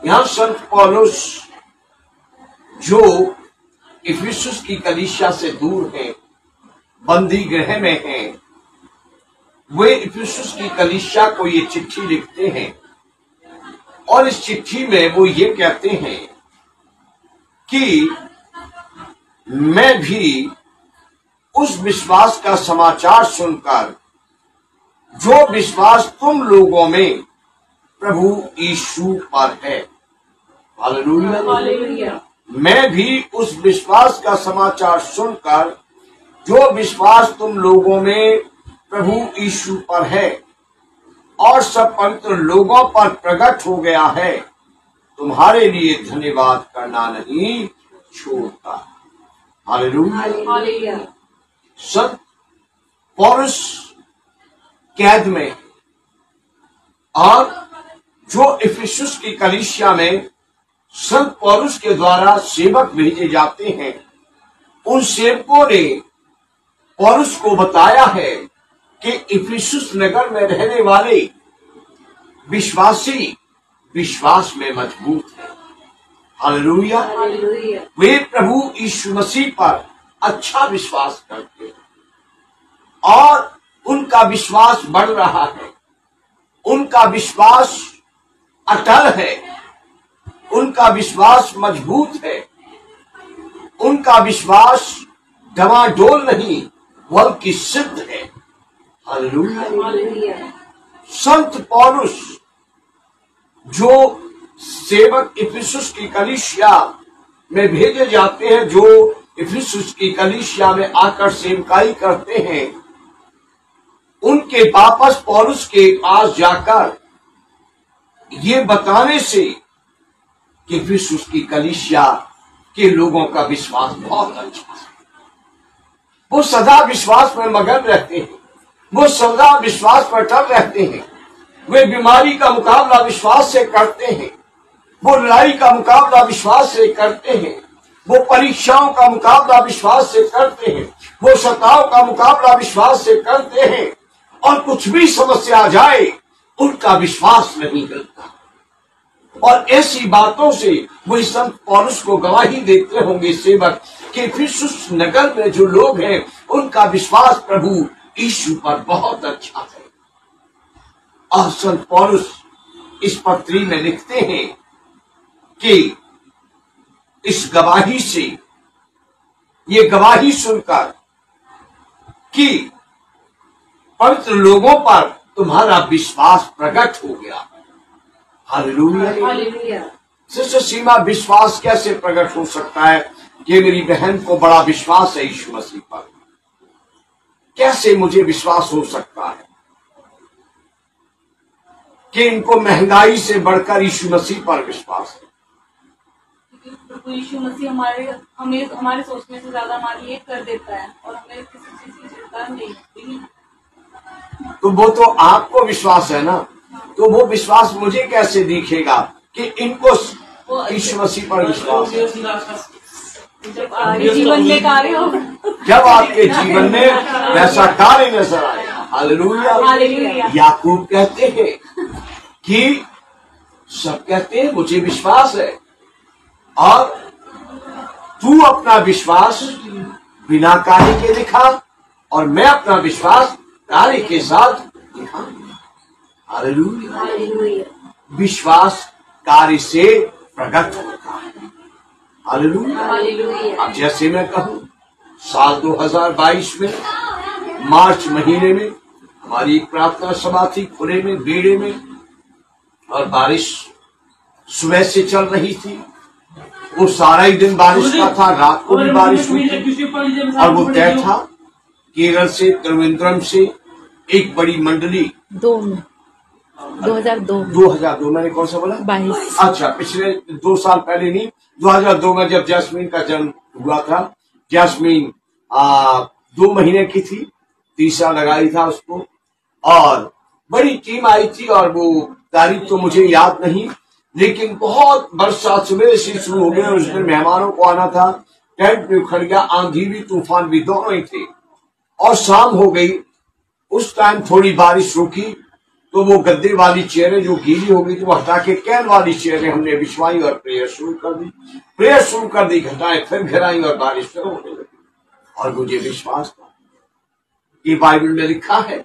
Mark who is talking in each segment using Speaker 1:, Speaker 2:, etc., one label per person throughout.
Speaker 1: यहां संत पौलुस जो इफिसुस की कलीसिया से दूर हैं, बंदी गृह में हैं, वे इफिसुस की कलीसिया को ये चिट्ठी लिखते हैं और इस चिट्ठी में वो ये कहते हैं कि मैं भी उस विश्वास का समाचार सुनकर जो विश्वास तुम लोगों में प्रभु यीशु पर है, हालेलुया, मैं भी उस विश्वास का समाचार सुनकर जो विश्वास तुम लोगों में प्रभु यीशु पर है और सब पवित्र लोगों पर प्रकट हो गया है, तुम्हारे लिए धन्यवाद करना नहीं छोड़ता। हालेलुया। संत पौलुस कैद में और जो इफिसुस की कलीसिया में संत पौलुस के द्वारा सेवक भेजे जाते हैं, उन सेवकों ने पौलुस को बताया है कि इफिसुस नगर में रहने वाले विश्वासी विश्वास में मजबूत है। हालेलुया। वे प्रभु यीशु मसीह पर अच्छा विश्वास करते हैं और उनका विश्वास बढ़ रहा है, उनका विश्वास अटल है, उनका विश्वास मजबूत है, उनका विश्वास डमाडोल नहीं बल्कि सिद्ध है। हालेलुया। संत पौलुस जो सेवक इफिसुस की कलीसिया में भेजे जाते हैं, जो इफिसुस की कलीसिया में आकर सेवकाई करते हैं, उनके वापस पौलुस के पास जाकर ये बताने से कि इफिसुस की कलीसिया के लोगों का विश्वास बहुत अच्छा है, वो सदा विश्वास में मगन रहते हैं, वो सदा विश्वास पर अटल रहते हैं, वे बीमारी का मुकाबला विश्वास से करते हैं, वो लड़ाई का मुकाबला विश्वास से करते हैं, वो परीक्षाओं का मुकाबला विश्वास से करते हैं, वो सताव का मुकाबला विश्वास से करते हैं, और कुछ भी समस्या आ जाए उनका विश्वास नहीं हिलता। और ऐसी बातों से वही संत पौलुस को गवाही देते होंगे सेवक कि इफिसुस नगर में जो लोग हैं उनका विश्वास प्रभु यीशु पर बहुत अच्छा है। और संत पौलुस इस पत्री में लिखते हैं कि इस गवाही से, ये गवाही सुनकर कि पवित्र लोगों पर तुम्हारा विश्वास प्रकट हो गया। हालेलुया। सिस्टर सीमा, विश्वास कैसे प्रकट हो सकता है कि मेरी बहन को बड़ा विश्वास है यीशु मसीह पर? कैसे मुझे विश्वास हो सकता है कि इनको महंगाई से बढ़कर यीशु मसीह पर विश्वास है?
Speaker 2: प्रभु यीशु मसीह हमारे सोचने से ज्यादा हमारे लिए कर देता है और हमें किसी चीज की चिंता नहीं।
Speaker 1: तो वो तो आपको विश्वास है ना, तो वो विश्वास मुझे कैसे दिखेगा कि इनको यीशु मसीह पर विश्वास है?
Speaker 2: जीवन में कार्य हो,
Speaker 1: जब आपके जीवन में वैसा कार्य नजर आए। हालेलुया। याकूब कहते हैं कि सब कहते हैं मुझे विश्वास है, और तू अपना विश्वास बिना कार्य के दिखा और मैं अपना विश्वास कार्य के साथ दिखा। हालेलुया। विश्वास कार्य से प्रकट होता है। हालेलुया। अब जैसे मैं कहूं, साल 2022 में मार्च महीने में हमारी एक प्रार्थना सभा थी खुले में, बेड़े में, और बारिश सुबह से चल रही थी। वो सारा ही दिन बारिश का था, रात को भी बारिश हुई थी, और वो तय था केरल से, त्रिवेंद्रम से एक बड़ी मंडली 2002 मैंने कौन सा बोला?
Speaker 3: 22।
Speaker 1: अच्छा, पिछले 2 साल पहले नहीं, 2002 में जब जैस्मीन का जन्म हुआ था। जैस्मीन 2 महीने की थी, तीसरा लगाई था उसको, और बड़ी टीम आई थी, और वो तारीख तो मुझे याद नहीं, लेकिन बहुत बरसात सुबह से शुरू हो गई। उस दिन मेहमानों को आना था, टेंट भी उखड़ गया, आंधी भी तूफान भी दोनों ही थे, और शाम हो गई। उस टाइम थोड़ी बारिश रुकी तो वो गद्दे वाली चेयरें जो गीली हो गई थी वो हटा के कैन वाली चेयरें हमने बिछवाई और प्रेयर शुरू कर दी। प्रेयर शुरू कर दी, घटाएं फिर घिराई और बारिश फिर होने लगी। और मुझे विश्वास था कि बाइबल में लिखा है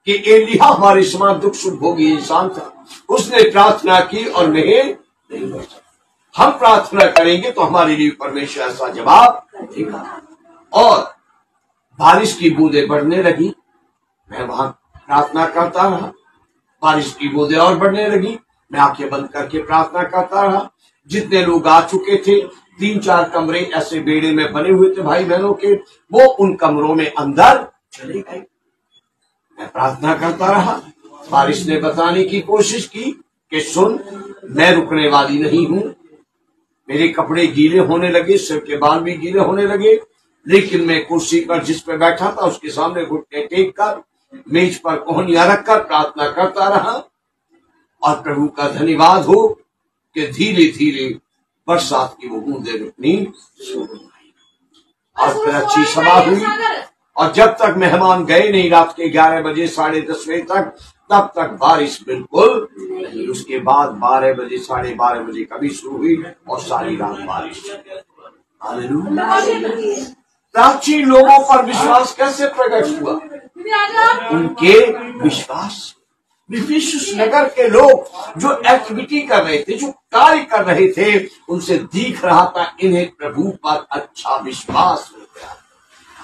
Speaker 1: कि एलिया हमारे समान दुख सुख भोगी इंसान था, उसने प्रार्थना की और नहीं बचा। हम प्रार्थना करेंगे तो हमारे लिए परमेश्वर ऐसा जवाब देगा। और बारिश की बूंदें बढ़ने लगी, मैं वहां प्रार्थना करता रहा। बारिश की बूंदें और बढ़ने लगी, मैं आंखें बंद करके प्रार्थना करता रहा। जितने लोग आ चुके थे, 3-4 कमरे ऐसे बेड़े में बने हुए थे भाई बहनों के, वो उन कमरों में अंदर चले गए। मैं प्रार्थना करता रहा। बारिश ने बताने की कोशिश की कि सुन, मैं रुकने वाली नहीं हूं। मेरे कपड़े गीले होने लगे, सिर के बाल भी गीले होने लगे, लेकिन मैं कुर्सी पर जिस पे बैठा था उसके सामने घुटने टेक कर, मेज पर कोहनियां रखकर प्रार्थना करता रहा। और प्रभु का धन्यवाद हो कि धीरे धीरे बरसात की वो बूंदें रुकनी शुरू हुई और फिर अच्छी सभा हुई। और जब तक मेहमान गए नहीं, रात के 11 बजे 10:30 बजे तक, तब तक बारिश बिल्कुल नहीं। उसके बाद 12 बजे 12:30 बजे कभी शुरू हुई और सारी रात बारिश। हालेलुया। प्राचीन लोगों पर विश्वास कैसे प्रकट हुआ? उनके विश्वास। इफिसुस नगर के लोग जो एक्टिविटी कर रहे थे, जो कार्य कर रहे थे, उनसे दिख रहा था इन्हें प्रभु पर अच्छा विश्वास हो गया।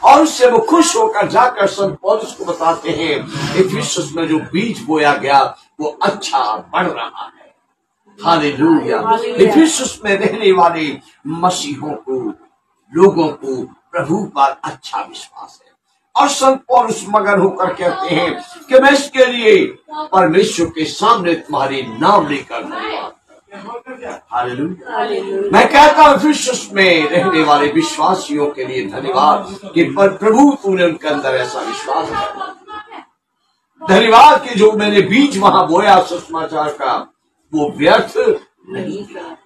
Speaker 1: और उससे वो खुश होकर जाकर संत पौलुस को बताते हैं इफिसुस में जो बीज बोया गया वो अच्छा बढ़ रहा है। हालेलुया। इफिसुस में रहने वाले मसीहों को, लोगों को प्रभु पर अच्छा विश्वास है। और संत पौलुस मगन होकर कहते हैं कि मैं इसके लिए परमेश्वर के सामने तुम्हारे नाम लेकर हालेलुया। मैं कहता हूं इफिसुस में रहने वाले विश्वासियों के लिए धन्यवाद कि पर प्रभु तूने उनके अंदर ऐसा विश्वास है। धन्यवाद कि जो मैंने बीज वहां बोया सुसमाचार का वो व्यर्थ नहीं था।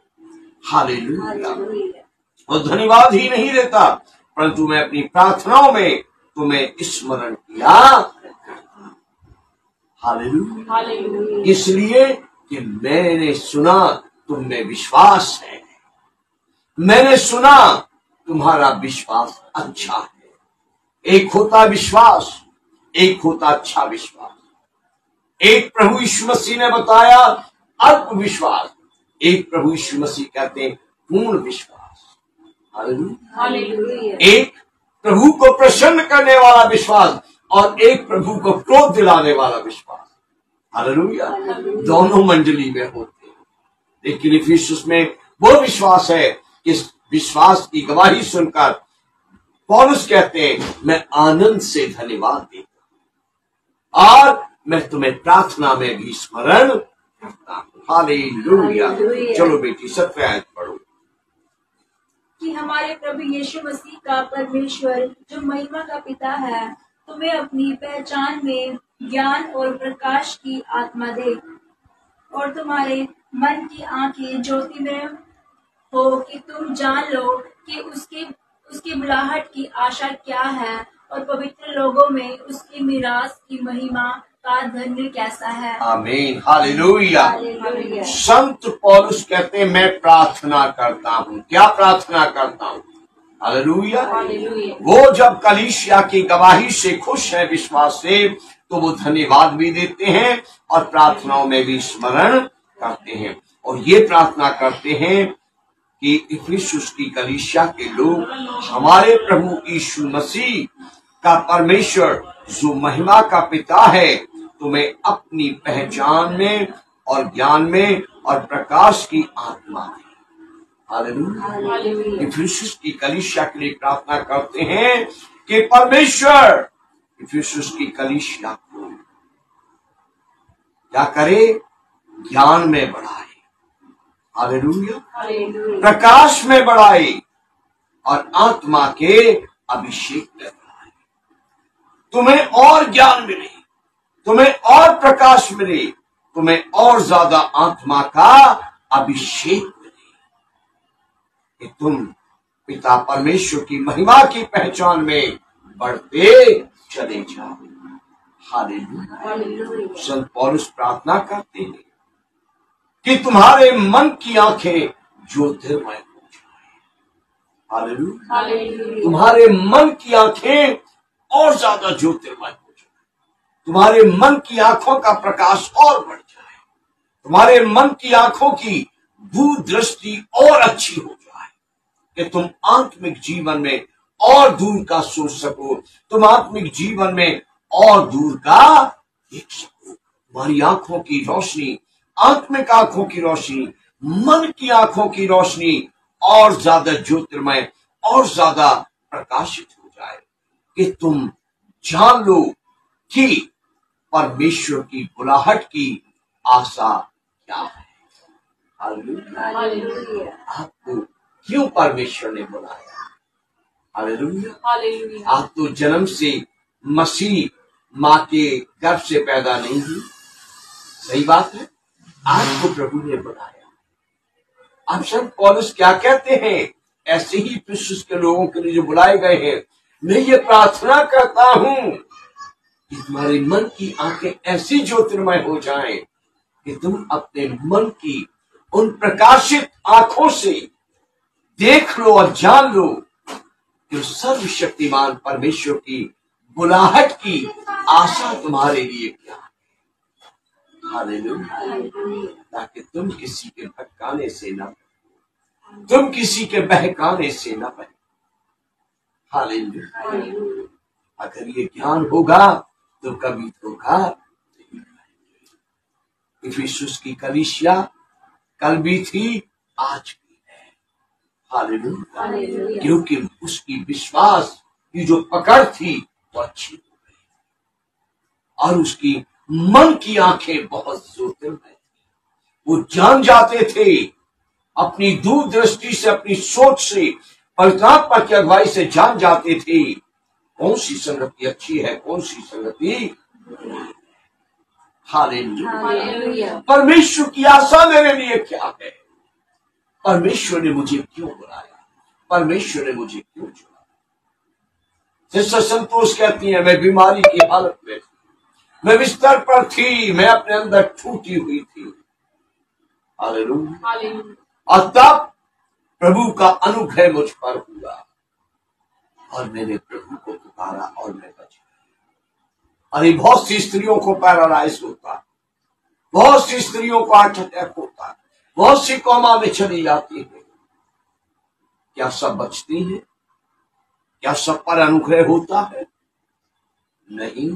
Speaker 1: हालेलुया। और धन्यवाद ही नहीं देता, परंतु मैं अपनी प्रार्थनाओं में तुम्हें स्मरण किया। हालेलुया। इसलिए कि मैंने सुना तुम में विश्वास है, मैंने सुना तुम्हारा विश्वास अच्छा है। एक होता विश्वास, एक होता अच्छा विश्वास। एक प्रभु यीशु मसीह ने बताया अल्प विश्वास, एक प्रभु यीशु मसीह कहते हैं पूर्ण विश्वास। हालेलुया। एक प्रभु को प्रसन्न करने वाला विश्वास और एक प्रभु को क्रोध दिलाने वाला विश्वास। हालेलुया। दोनों मंडली में होते हैं, लेकिन इफिसुस में वो विश्वास है कि इस विश्वास की गवाही सुनकर पौलुस कहते हैं मैं आनंद से धन्यवाद देता और मैं तुम्हें प्रार्थना में भी स्मरण करता हूं। हालेलुया। चलो बेटी 7वें आयत पढ़ो।
Speaker 3: कि हमारे प्रभु यीशु मसीह का परमेश्वर जो महिमा का पिता है तुम्हें अपनी पहचान में ज्ञान और प्रकाश की आत्मा दे और तुम्हारे मन की आंखें ज्योति में हो कि तुम जान लो कि उसकी बुलाहट की आशा क्या है और पवित्र लोगों में उसकी मिरास की महिमा का धन्य कैसा है।
Speaker 1: आमीन। हालेलुया। संत पौलुस कहते हैं मैं प्रार्थना करता हूँ। क्या प्रार्थना करता हूँ? हालेलुया। वो जब कलीसिया की गवाही से खुश है, विश्वास से, तो वो धन्यवाद भी देते हैं और प्रार्थनाओं में भी स्मरण करते हैं। और ये प्रार्थना करते हैं कि इफिसुस की कलीसिया के लोग हमारे प्रभु यीशु मसीह का परमेश्वर जो महिमा का पिता है तुम्हें अपनी पहचान में और ज्ञान में और प्रकाश की आत्मा दे। हालेलुया। इफिसुस की कलीसिया के लिए प्रार्थना करते हैं कि परमेश्वर इफिसुस की कलीसिया को क्या करे? ज्ञान में बढ़ाए। हालेलुया। प्रकाश में बढ़ाए और आत्मा के अभिषेक में बढ़ाए। तुम्हें और ज्ञान मिले, तुम्हें और प्रकाश मिले, तुम्हें और ज्यादा आत्मा का अभिषेक मिले कि तुम पिता परमेश्वर की महिमा की पहचान में बढ़ते चले जाओ। हालेलुया। संत पौलुस प्रार्थना करते हैं कि तुम्हारे मन की आंखें ज्योतिर्मय हो जाए। हालेलुया। तुम्हारे मन की आंखें और ज्यादा ज्योतिर्मय हो जाए, तुम्हारे मन की आंखों का प्रकाश और बढ़ जाए, तुम्हारे मन की आंखों की दूरदृष्टि और अच्छी हो जाए कि तुम आत्मिक जीवन में और दूर का सोच सको, तुम आत्मिक जीवन में और दूर का देख सको। तुम्हारी आंखों की रोशनी, आत्मिक आंखों की रोशनी, मन की आंखों की रोशनी और ज्यादा ज्योतिर्मय और ज्यादा प्रकाशित हो जाए कि तुम जान लो कि परमेश्वर की बुलाहट की आशा क्या है। हालेलुया। आपको क्यों परमेश्वर ने बुलाया? हालेलुया। आप तो जन्म से मसीह माँ के गर्भ से पैदा नहीं हुई, सही बात है। आपको प्रभु ने बुलाया। अब संत पौलुस क्या कहते हैं? ऐसे ही इफिसुस के लोगों के लिए जो बुलाए गए हैं, मैं ये प्रार्थना करता हूं कि तुम्हारे मन की आंखें ऐसी ज्योतिर्मय हो जाएं कि तुम अपने मन की उन प्रकाशित आंखों से देख लो और जान लो कि सर्वशक्तिमान परमेश्वर की बुलाहट की आशा तुम्हारे लिए क्या है। हालेलुया। ताकि तुम किसी के भटकाने से न, तुम किसी के बहकाने से न बने। हालेलुया। अगर ये ज्ञान होगा तो कभी धोखा नहीं खाएंगे। इफिसुस की कलीसिया कल भी थी, आज भी है। हालेलुया। क्योंकि उसकी विश्वास की जो पकड़ थी वो अच्छी हो गई और उसकी मन की आंखें बहुत ज्योतिर्मय थी। वो जान जाते थे अपनी दूरदृष्टि से, अपनी सोच से, पवित्र आत्मा की अगुवाई से जान जाते थे कौन सी संगति अच्छी है, कौन सी संगति। हालेलुया। परमेश्वर की आशा मेरे लिए क्या है? परमेश्वर ने मुझे क्यों बुलाया? परमेश्वर ने मुझे क्यों चुना? सिस्टर संतोष कहती है, मैं बीमारी की हालत में थी, मैं बिस्तर पर थी, मैं अपने अंदर टूटी हुई थी। हालेलुया। और तब प्रभु का अनुग्रह मुझ पर हुआ और मैंने प्रभु को पुकारा और मैं बच गया। अरे बहुत सी स्त्रियों को पैरालाइज होता, बहुत सी स्त्रियों को हार्ट अटैक होता, बहुत सी कोमा में चली जाती है। क्या सब बचती हैं? क्या सब पर अनुग्रह होता है? नहीं।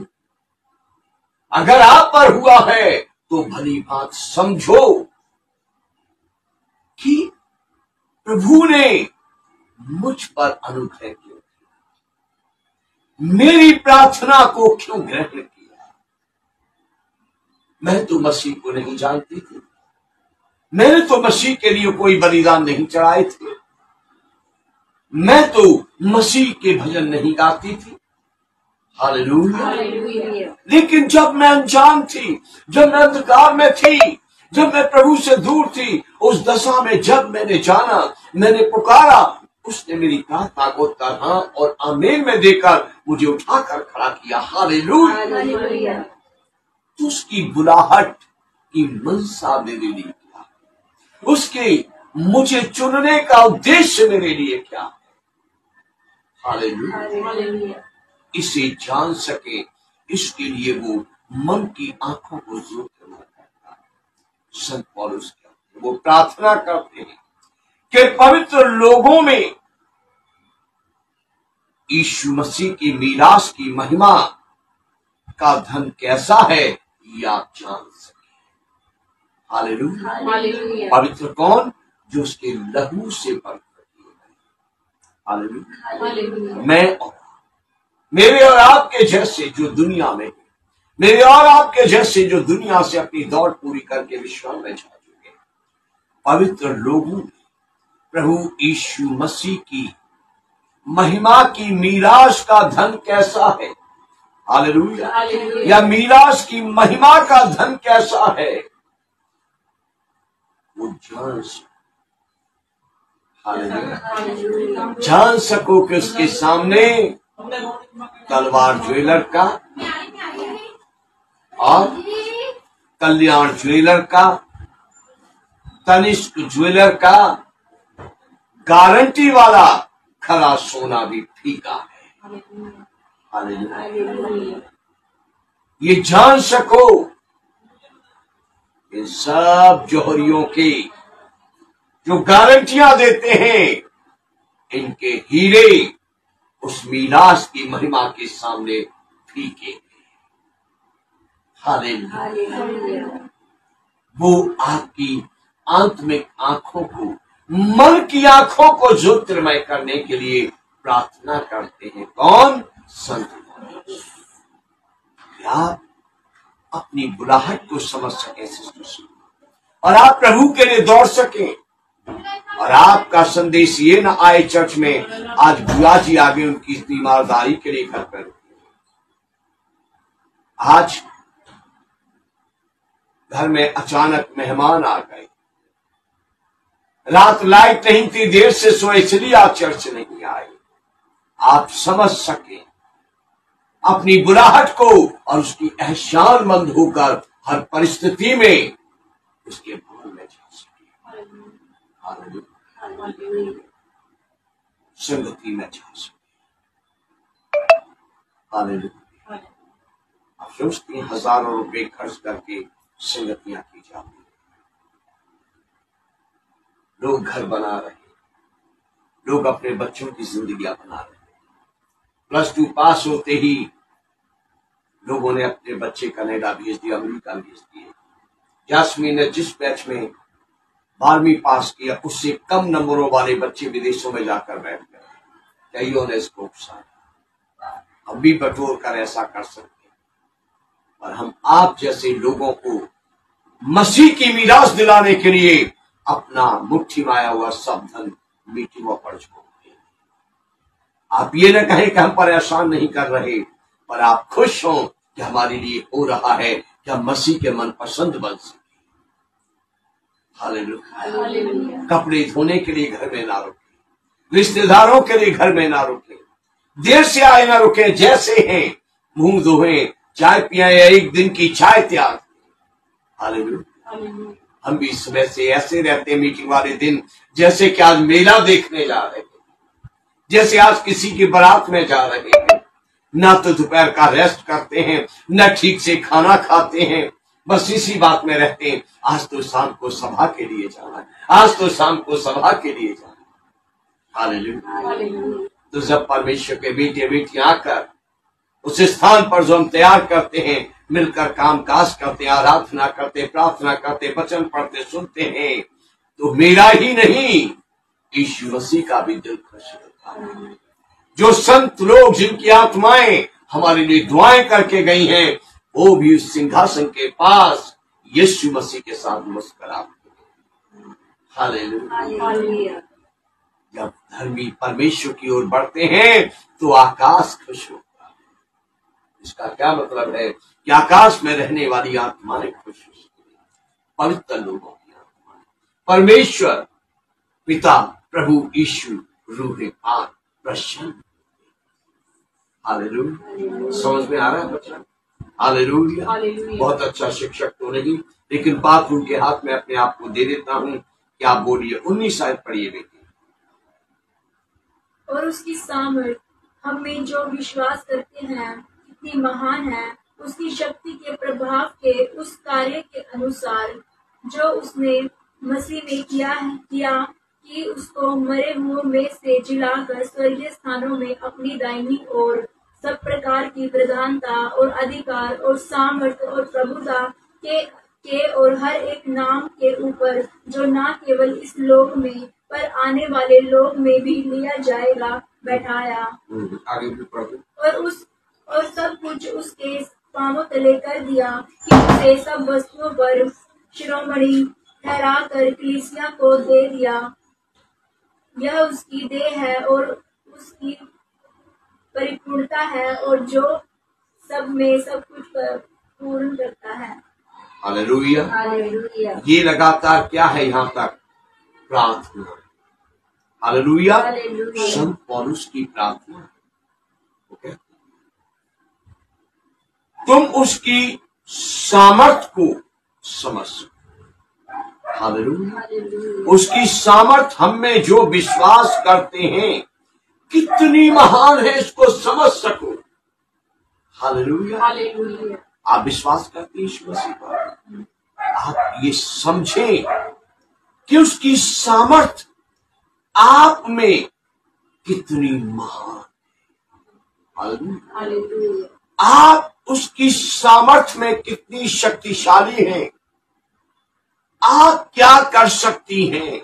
Speaker 1: अगर आप पर हुआ है तो भली बात समझो कि प्रभु ने मुझ पर अनुग्रह किया, मेरी प्रार्थना को क्यों ग्रहण किया। मैं तो मसीह को नहीं जानती थी, मैंने तो मसीह के लिए कोई बलिदान नहीं चढ़ाए थे, मैं तो मसीह के भजन नहीं गाती थी। हालेलुया। लेकिन जब मैं अनजान थी, जब मैं अंधकार में थी, जब मैं प्रभु से दूर थी, उस दशा में जब मैंने जाना, मैंने पुकारा, उसने मेरी प्रार्थना को तरह और आमीन में देकर मुझे उठाकर खड़ा किया। हालेलुया। तो उसकी बुलाहट की मनसा मेरे लिए क्या है? उसके मुझे चुनने का उद्देश्य मेरे लिए क्या है? हालेलुया। इसे जान सके, इसके लिए वो मन की आंखों को ज्योतिर्मय करता है। संत पौलुस वो प्रार्थना करते हैं कि पवित्र लोगों में यीशु मसीह की मीरास की महिमा का धन कैसा है ये आप जान सके। हालेलुया। पवित्र कौन? जो उसके लहू से पवित्र किए गए। हालेलुया। मैं और मेरे और आपके जैसे जो दुनिया में, मेरे और आपके जैसे जो दुनिया से अपनी दौड़ पूरी करके विश्राम में जा चुके, पवित्र लोगों ने प्रभु यीशु मसीह की महिमा की मीरास का धन कैसा है। हालेलुया। या मीरास की महिमा का धन कैसा है वो जान सको। हालेलुया। जान सको कि उसके सामने तलवार ज्वेलर का और कल्याण ज्वेलर का, तनिष्क ज्वेलर का गारंटी वाला खरा सोना भी फीका है। हालेलुया। ये जान सको, इन सब जौहरियों के जो गारंटियां देते हैं, इनके हीरे उस मीरास की महिमा के सामने फीके हैं। हालेलुया। वो आपकी आत्मिक आंखों को, मन की आंखों को ज्योतिर्मय करने के लिए प्रार्थना करते हैं। कौन? संत पौलुस। आप अपनी बुलाहट को समझ सके और आप प्रभु के लिए दौड़ सके, और आपका संदेश ये ना आए चर्च में आज बुआ जी आगे उनकी तीमारदारी के लिए घर पर, आज घर में अचानक मेहमान आ गए, रात लाइट नहीं थी, देर से सोए इसलिए आप चर्च नहीं आए। आप समझ सके अपनी बुलाहट को और उसकी एहसानमंद होकर हर परिस्थिति में उसके भवन में जा सके, संगति में जा सके। हालेलुया। आप सोचते हैं हजारों रुपए खर्च करके संगतियां की जाती, लोग घर बना रहे, लोग अपने बच्चों की जिंदगियां बना रहे। +2 पास होते ही लोगों ने अपने बच्चे कनाडा भेज दिया, अमेरिका भेज दिए। जासमीन ने जिस बैच में 12वीं पास किया, उससे कम नंबरों वाले बच्चे विदेशों में जाकर बैठ गए। कईयों ने इसको उकसाया। हम भी बटोर कर ऐसा कर सकते, और हम आप जैसे लोगों को मसीह की मीरास दिलाने के लिए अपना मुट्ठी में आया हुआ सब धन मीटिंगों पर छोड़ दें। आप ये न कहें कि हम परेशान नहीं कर रहे, पर आप खुश हों कि हमारे लिए हो रहा है कि हम मसीह के मनपसंद बन सके। हालेलुया। कपड़े धोने के लिए घर में ना रुके, रिश्तेदारों के लिए घर में ना रुके, देर से आए ना रुके, जैसे हैं मुंह धोएं, चाय पियां या एक दिन की चाय त्याग। हालेलुया। हम भी सुबह से ऐसे रहते हैं मीटिंग वाले दिन जैसे कि आज मेला देखने जा रहे हैं, जैसे आज किसी की बारात में जा रहे हैं। ना तो दोपहर का रेस्ट करते हैं, न ठीक से खाना खाते हैं, बस इसी बात में रहते हैं। आज तो शाम को सभा के लिए जाना है, आज तो शाम को सभा के लिए जाना है। हालेलुया। तो जब परमेश्वर के बेटे बेटियां आकर उस स्थान पर जो हम तैयार करते हैं, मिलकर काम काज करते हैं, आराधना करते, प्रार्थना करते, वचन पढ़ते, सुनते हैं, तो मेरा ही नहीं यीशु मसीह का भी दिल खुश होता है। जो संत लोग जिनकी आत्माएं हमारे लिए दुआएं करके गई हैं, वो भी उस सिंहासन के पास यीशु मसीह के साथ मुस्कुराते हैं। हालेलुया। जब धर्मी परमेश्वर की ओर बढ़ते हैं तो आकाश खुश होता है। इसका क्या मतलब है कि आकाश में रहने वाली आत्माएं खुश होती हैं, पवित्र लोगों की आत्माएं। परमेश्वर पिता, प्रभु यीशु, रूह पाक प्रसन्न। हालेलुया। समझ में आ रहा है बच्चा? हालेलुया। बहुत अच्छा शिक्षक तो नहीं, लेकिन बात उनके हाथ में अपने आप को दे देता हूं कि आप बोलिए। 19 आयत पढ़िए बेटी।
Speaker 3: और उसकी सामर्थ हम में जो विश्वास करते हैं कितनी महान है, उसकी शक्ति के प्रभाव के उस कार्य के अनुसार जो उसने मसीह में किया कि उसको मरे हुओं में से जिलाकर स्वर्गीय स्थानों में अपनी दाहिनी ओर सब प्रकार की प्रधानता और अधिकार और सामर्थ्य और प्रभुता के और हर एक नाम के ऊपर, जो ना केवल इस लोक में पर आने वाले लोक में भी लिया जाएगा, बैठाया।
Speaker 1: आगे भी पढ़ो।
Speaker 3: और सब कुछ उसके पांवों तले कर दिया कि उसे सब वस्तुओं पर शिरोमणि ठहरा कर कलीसिया को दे दिया। यह उसकी देह है और उसकी परिपूर्णता है, और जो सब में सब कुछ पूर्ण करता है।
Speaker 1: हालेलुया।
Speaker 3: हालेलुया।
Speaker 1: ये लगातार क्या है यहाँ तक? प्रार्थना। हालेलुया। संत पौलुस की प्रार्थना। ओके, तुम उसकी सामर्थ को समझ सको। हालेलुया। उसकी सामर्थ हम में जो विश्वास करते हैं कितनी महान है, इसको समझ सको। हालेलुया। आप विश्वास करते हैं यीशु मसीह पर, आप ये समझें कि उसकी सामर्थ आप में कितनी महान है। हालेलुया। आप उसकी सामर्थ में कितनी शक्तिशाली हैं, आप क्या कर सकती हैं।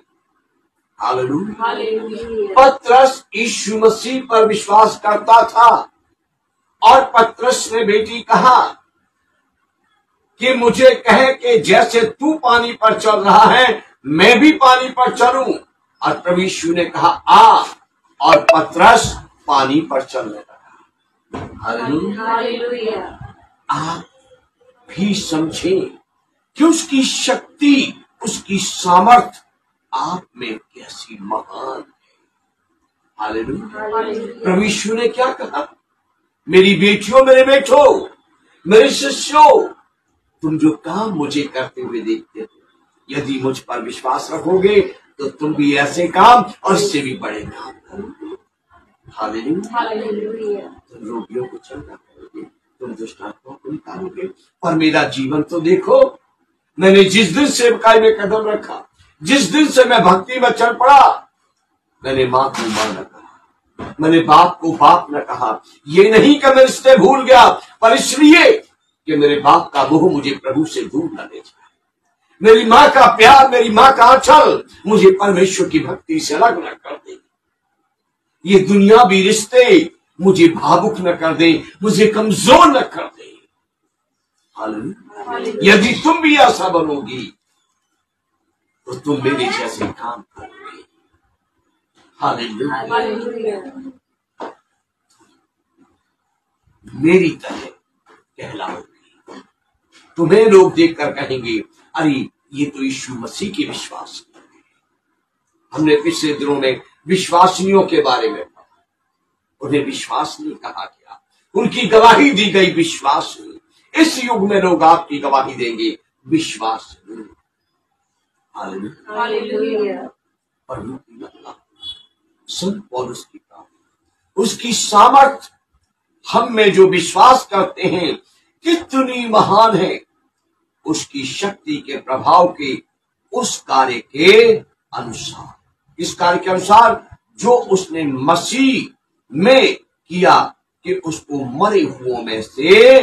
Speaker 1: हालेलुया। पतरस यीशु मसीह पर विश्वास करता था और पतरस ने बेटी कहा कि मुझे कहे कि जैसे तू पानी पर चल रहा है मैं भी पानी पर चलूं, और प्रभु यीशु ने कहा आ, और पतरस पानी पर चलने लगा। हालेलुया। आप भी समझें कि उसकी शक्ति, उसकी सामर्थ आप में कैसी महान है। हालेलुया। प्रभु यीशु ने क्या कहा, मेरी बेटियों, मेरे बेटो, मेरे शिष्यों, तुम जो काम मुझे करते हुए देखते हो, यदि मुझ पर विश्वास रखोगे तो तुम भी ऐसे काम और इससे भी बड़े काम करोगे। हालेलुया। तुम रोगियों को चंगा करोगे, तुम दुष्ट आत्माओं को निकालोगे। और मेरा जीवन तो देखो, मैंने जिस दिन सेवकाई में कदम रखा, जिस दिन से मैं भक्ति में चल पड़ा, मैंने मां को मां न कहा, मैंने बाप को बाप न कहा। ये नहीं कि मैं रिश्ते भूल गया, पर इसलिए कि मेरे बाप का मोह मुझे प्रभु से दूर न ले जाए, मेरी मां का प्यार, मेरी मां का आंचल मुझे परमेश्वर की भक्ति से अलग न कर दे। ये दुनियावी रिश्ते मुझे भावुक न कर दे, मुझे कमजोर न कर दे। हालेलुया। यदि तुम भी ऐसा बनोगी तो तुम मेरे जैसे काम करोगे। हालेलुया। मेरी तरह कहलाओगे। तुम्हें लोग देखकर कहेंगे, अरे ये तो यीशु मसीह के विश्वास है। हमने पिछले दिनों में विश्वासियों के बारे में पढ़ा, उन्हें विश्वास नहीं कहा गया, उनकी गवाही दी गई विश्वास नहीं। इस युग में लोग आपकी गवाही देंगे विश्वास नहीं। हालेलुया। संत पौलुस की बात, उसकी सामर्थ हम में जो विश्वास करते हैं कितनी महान है, उसकी शक्ति के प्रभाव के उस कार्य के अनुसार, इस कार्य के अनुसार जो उसने मसीह में किया कि उसको मरे हुओं में से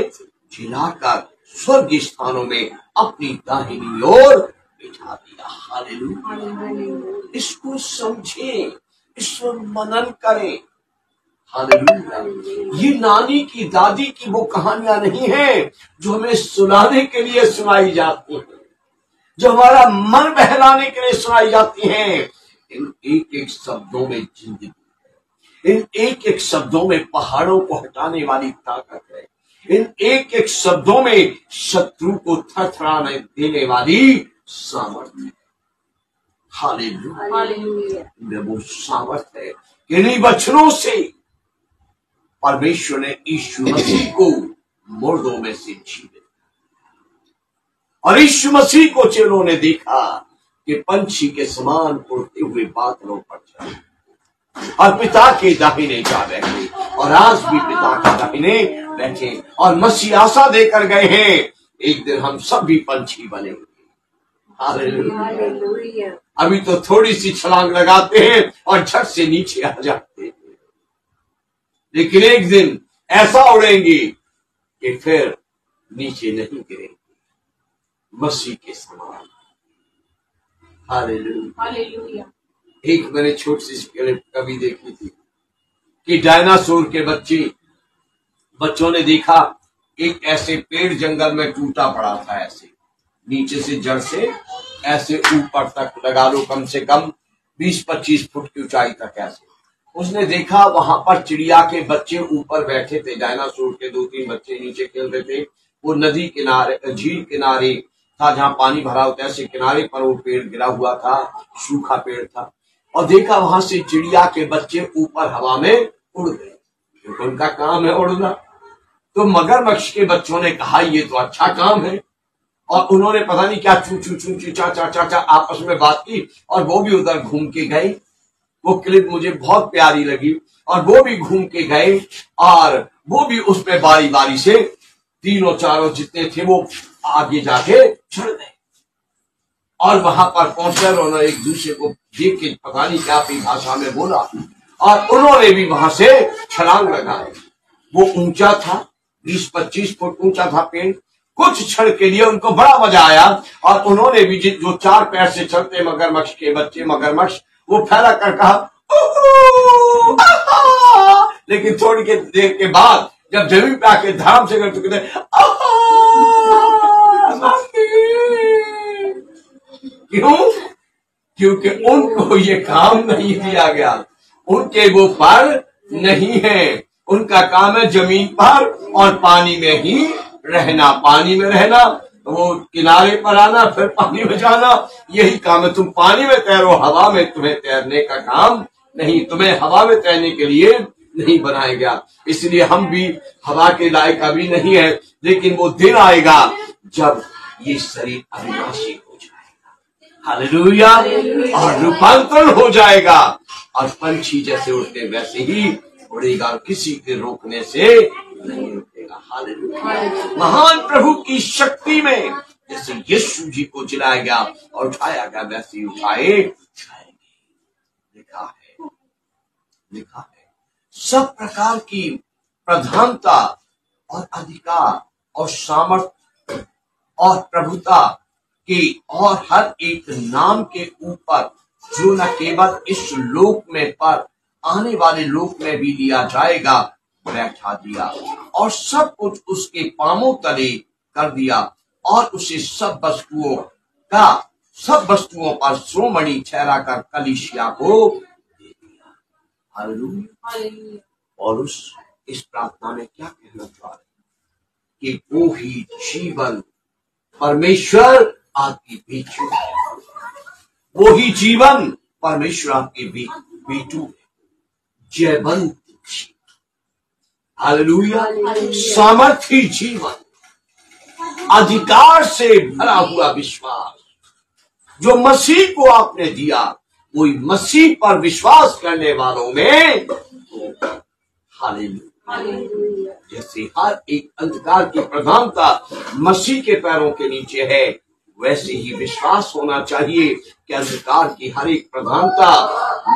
Speaker 1: जिलाकर स्वर्ग स्थानों में अपनी दाहिनी ओर बिठा दिया। हालेलुया। इसको समझें, इस पर मनन करें। हालेलुया। ये नानी की, दादी की वो कहानियां नहीं है जो हमें सुनाने के लिए सुनाई जाती हैं, जो हमारा मन बहलाने के लिए सुनाई जाती हैं। इन एक एक शब्दों में जिंदगी है, इन एक एक शब्दों में पहाड़ों को हटाने वाली ताकत है, इन एक एक शब्दों में शत्रु को थरथराने देने वाली सामर्थ्य है। हालेलुया। इनमें वो सामर्थ्य है, इन्हीं वचनों से परमेश्वर ने यीशु मसीह को मुर्दों में से जीवित, और यीशु मसीह को चेलों ने देखा कि पंछी के समान उड़ते हुए बादलों पर चले और पिता के दाहिने जा बैठे, और आज भी पिता के दाहिने बैठे, और मसीह आशा देकर गए हैं एक दिन हम सब भी पंछी बनेंगे। हालेलुया। अभी तो थोड़ी सी छलांग लगाते हैं और झट से नीचे आ जाते हैं, लेकिन एक दिन ऐसा उड़ेंगे कि फिर नीचे नहीं गिरेंगे, मसीह के समान। हालेलुया। एक मैंने छोटी सी कवि देखी थी कि डायनासोर के बच्चों ने देखा एक ऐसे पेड़ जंगल में टूटा पड़ा था, ऐसे नीचे से जड़ से ऐसे ऊपर तक लगा लो, कम से कम 20-25 फुट की ऊंचाई तक। ऐसे उसने देखा वहां पर चिड़िया के बच्चे ऊपर बैठे थे, डायनासोर के 2-3 बच्चे नीचे खेल रहे थे। वो नदी किनारे, झील किनारे था जहां पानी भरा होता है, ऐसे किनारे पर वो पेड़ गिरा हुआ था, सूखा पेड़ था, और देखा वहां से चिड़िया के बच्चे ऊपर हवा में उड़ गए, क्योंकि उनका काम है उड़ना। तो मगरमच्छ के बच्चों ने कहा ये तो अच्छा काम है, और उन्होंने पता नहीं क्या चू चू चू चू चा चा चा चा आपस में बात की, और वो भी उधर घूम के गए। वो क्लिप मुझे बहुत प्यारी लगी, और वो भी घूम के गए, और वो भी उसमें बारी बारी से तीनों चारों जितने थे वो आगे जाके चढ़ गए, और वहां पर पहुंचकर उन्होंने एक दूसरे को देख के पता नहीं क्या अपनी भाषा में बोला, और उन्होंने भी वहां से छलांग लगाई। वो ऊंचा था, 20-25 फुट ऊंचा था पेड़। कुछ क्षण के लिए उनको बड़ा मजा आया, और उन्होंने भी जो 4 पैर से चलते मगरमच्छ के बच्चे मगरमच्छ, वो फैला कर कहा उहू, आहा। लेकिन थोड़ी देर के बाद जब जमीन पे आके धड़ाम से कर चुके थे, क्यों? क्योंकि उनको ये काम नहीं दिया गया, उनके वो पर नहीं है। उनका काम है जमीन पर और पानी में ही रहना, पानी में रहना, वो किनारे पर आना फिर पानी में जाना, यही काम है। तुम पानी में तैरो, हवा में तुम्हें तैरने का काम नहीं, तुम्हें हवा में तैरने के लिए नहीं बनाया गया। इसलिए हम भी हवा के लायक अभी नहीं है, लेकिन वो दिन आएगा जब ये शरीर अविनाशी हो जाएगा, हालेलुया, और रूपांतरण हो जाएगा, और पंछी जैसे उड़ते वैसे ही उड़ेगा, और किसी के रोकने से नहीं रुकेगा, हालेलुया। महान प्रभु की शक्ति में जैसे यीशु जी को जिलाया गया और उठाया गया, वैसे ही उठाए जाएंगे। लिखा है सब प्रकार की प्रधानता और अधिकार और सामर्थ और प्रभुता के और हर एक नाम के ऊपर, जो न केवल इस लोक में पर आने वाले लोक में भी लिया जाएगा, बैठा दिया, और सब कुछ उसके पांवों तले कर दिया, और उसे सब वस्तुओं पर श्रोमणि ठहरा कर कलीसिया को दे दिया, हालेलुया। और इस प्रार्थना में क्या कहना चाह रहे कि वो ही जीवन परमेश्वर आपकी बेटू है, वो ही जीवन परमेश्वर आपके बेटू है, जयवंत जीवन, हालेलुया, सामर्थी जीवन, अधिकार से भरा हुआ विश्वास जो मसीह को आपने दिया, वही मसीह पर विश्वास करने वालों में, हालेलुया। जैसे हर एक अंधकार की प्रधानता मसीह के पैरों के नीचे है, वैसे ही विश्वास होना चाहिए कि अंधकार की हर एक प्रधानता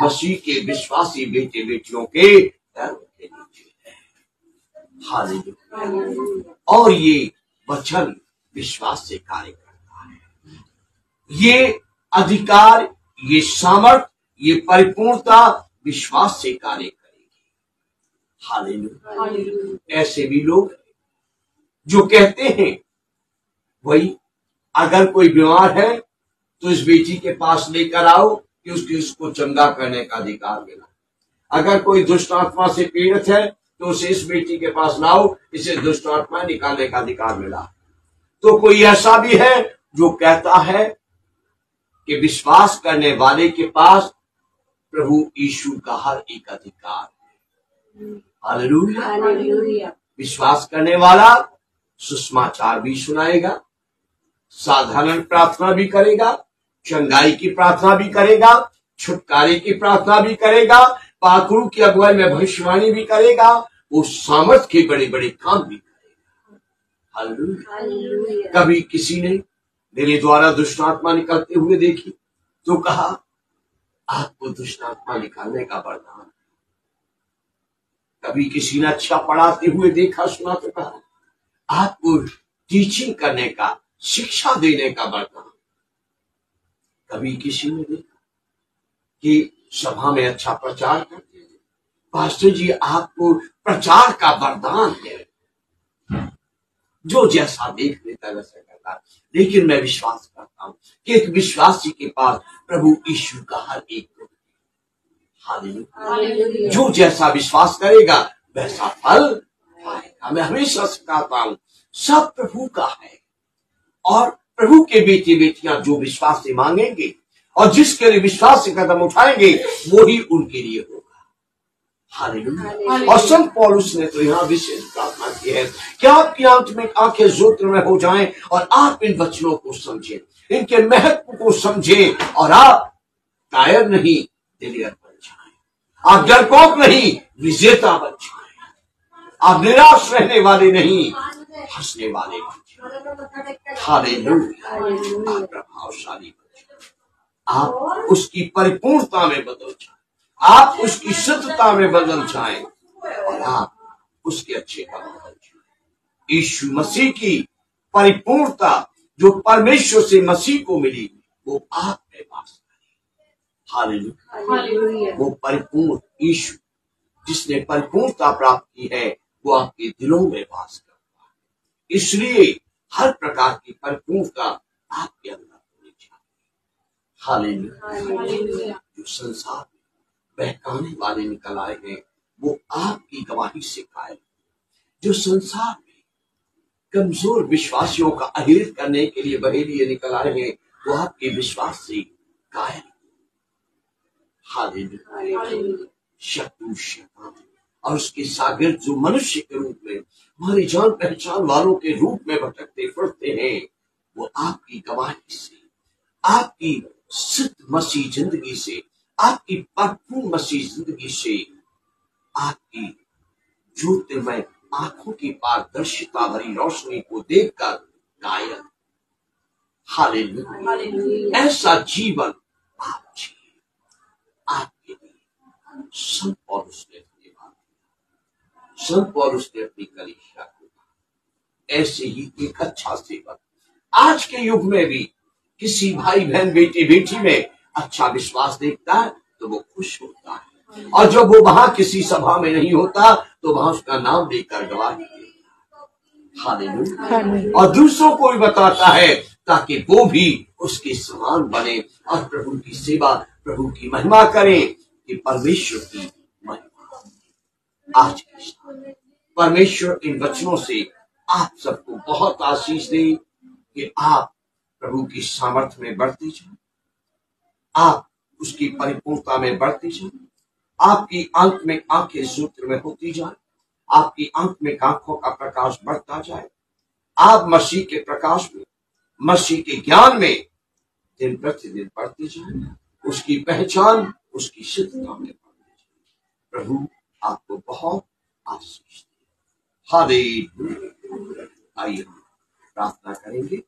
Speaker 1: मसीह के विश्वासी बेटे बेटियों के पैरों के नीचे है, हालेलुया। और ये वचन विश्वास से कार्य करता है, ये अधिकार, ये सामर्थ, ये परिपूर्णता विश्वास से कार्य करेगी, हालेलुया। ऐसे भी लोग जो कहते हैं वही, अगर कोई बीमार है तो इस बेटी के पास लेकर आओ कि उसको चंगा करने का अधिकार मिला, अगर कोई दुष्ट आत्मा से पीड़ित है तो उसे इस बेटी के पास लाओ, इसे दुष्ट आत्मा निकालने का अधिकार मिला। तो कोई ऐसा भी है जो कहता है कि विश्वास करने वाले के पास प्रभु यीशु का हर एक अधिकार है, हालेलुया। विश्वास करने वाला सुसमाचार भी सुनाएगा, साधारण प्रार्थना भी करेगा, चंगाई की प्रार्थना भी करेगा, छुटकारे की प्रार्थना भी करेगा, पाखरू की अगुवाई में भविष्यवाणी भी करेगा, वो सामर्थ के बड़े बड़े काम भी करेगा, हालेलुया। कभी किसी ने मेरे द्वारा दुष्ट आत्मा निकलते हुए देखी तो कहा आपको दुष्ट आत्मा निकालने का वरदान। कभी किसी ने अच्छा पढ़ाते हुए देखा सुना तो कहा आपको टीचिंग करने का, शिक्षा देने का वरदान। कभी किसी ने देखा कि सभा में अच्छा प्रचार करते हैं, पास्टर जी आपको प्रचार का वरदान है। जो जैसा देख लेता वैसा करता है, लेकिन मैं विश्वास करता हूं कि एक विश्वासी के पास प्रभु यीशु का हर एक गुण है, हालेलुया। जो जैसा विश्वास करेगा वैसा फल पाएगा। मैं हमेशा कहता हूं सब प्रभु का है, और प्रभु के बेटे बेटियां जो विश्वास से मांगेंगे और जिसके लिए विश्वास से कदम उठाएंगे वो ही उनके लिए होगा, हालेलुया। और संत पौलुस ने तो यहाँ विशेष प्रार्थना की है कि आपकी आत्मिक आंखें ज्योतिर्मय हो जाएं और आप इन वचनों को समझें, इनके महत्व को समझें और आप कायर नहीं दिलियर बन जाएं, आप डरपोक नहीं विजेता बन जाएं, आप निराश रहने वाले नहीं हंसने वाले बन जाएं। हालेलुया। आप प्रभावशाली बन जाएं, आप उसकी परिपूर्णता में बदल जाएं, आप उसकी शुद्धता में बदल जाएं और आप उसके अच्छे काम बदल जाएं। यीशु मसीह की परिपूर्णता जो परमेश्वर से मसीह को मिली वो आप में वास करे। हालेलुया। वो परिपूर्ण यीशु जिसने परिपूर्णता प्राप्त की है वो आपके दिलों में वास करता है। इसलिए हर प्रकार की परिपूर्णता आपके अंदर होनी चाहिए। हालेलुया। जो संसार बहकाने वाले निकल आए हैं वो आपकी गवाही से कायल, जो संसार में कमजोर विश्वासियों का अहित करने के लिए बहेलिए निकल आए हैं वो आपके विश्वास से कायल। हालेलुया। शत्रु शैतान और उसके शागिर्द जो मनुष्य के रूप में हमारी जान पहचान वालों के रूप में भटकते फिरते हैं वो आपकी गवाही से, आपकी सिद्ध मसीह जिंदगी से, आपकी परिपूर्ण मसीह जिंदगी से, आपकी ज्योतिर्मय आंखों की पारदर्शिता भरी रोशनी को देखकर कायल। हालेलुया। ऐसा जीवन आप जिए। आपके लिए संत पौलुस ने धन्यवाद दिया। संत पौलुस ने अपनी कलीसिया को कहा ऐसे ही एक अच्छा सेवक आज के युग में भी किसी भाई बहन बेटी बेटी में अच्छा विश्वास देखता है तो वो खुश होता है, और जब वो वहां किसी सभा में नहीं होता तो वहां उसका नाम लेकर गवाही देता। हालेलुया। और दूसरों को भी बताता है ताकि वो भी उसके समान बने और प्रभु की सेवा, प्रभु की महिमा करें कि परमेश्वर की महिमा। आज के परमेश्वर इन वचनों से आप सबको बहुत आशीष दे कि आप प्रभु की सामर्थ्य में बढ़ते जाएं, आप उसकी परिपूर्णता में बढ़ते जाएं, आपकी आंख में आंखें सूत्र में होती जाए, आपकी आंख में आंखों का प्रकाश बढ़ता जाए, आप मसीह के प्रकाश में, मसीह के ज्ञान में दिन प्रतिदिन बढ़ते जाए, उसकी पहचान, उसकी शुद्धता में बढ़ते जाए। प्रभु आपको बहुत आशीष दे। हालेलुया। आइए प्रार्थना करेंगे।